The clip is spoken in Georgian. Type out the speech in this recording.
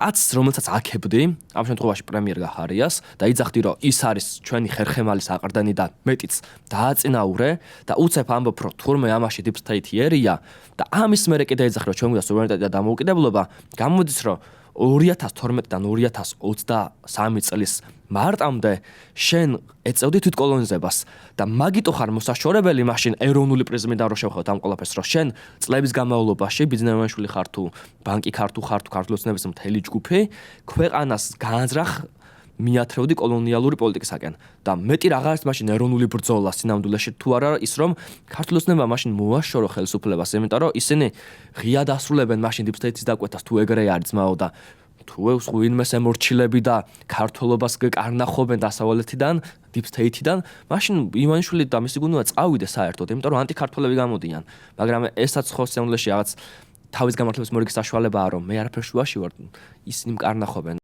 კაცს, რომელსაც აქებდი, ამ შემთხვევაში პრემიერ გაჰარიას და იძახდი, რომ ის არის ჩვენი ხერხემალის აყრდენი და მეტიც დააწინაურე და უცებ ამბობ, რომ თურმე ამაში deep state ერია და ამის მერე კიდე ეძახი, რომ ჩვენ გვინდა სუვერენიტეტი და დამოუკიდებლობა, გამოდის, რომ 2012-დან 2023 წლის მარტამდე შენ ეწევდი თვითკოლონიზებას და მაგიტო ხარ მოსაშორებელი მაშინ ეროვნული პრიზმიდან რო შევხედოთ ამ ყველაფერს, რომ შენ წლების განმავლობაში ბიზნესმენშვილი ხარ თუ ბანკი ხარ თუ ქართულოცნების მთელი ჯგუფი ქვეყანას გაანძრახ მიათრევდი კოლონიალური პოლიტიკისაკენ და მეტი რაღაც მაშინ ეროვნული ბრძოლა სინამდვილეში თუ არა ის რომ ქართულოცნება მაშინ მოაშორო ხელისუფლებას, იმიტომ რომ ისინი ღიად ასრულებენ მაშინ deep state-ის დაკვეთას თუ ეგრე არის ძმაო და თუ ვინმეს ემორჩილები და ქართულობას კარნახობენ დასავლეთიდან, deep state-დან, მაშინ იმანიშვილი და მისი გუნდა წავიდეს საერთოდ, იმიტომ რომ ანტიქართველები გამოდიან, მაგრამ ესაც ხო სიამოვნებაში რაღაც თავის გამართლების მორიგის საშუალებაა, რომ მე არაფერ შუაში ვარ, ისინი მკარნახობენ.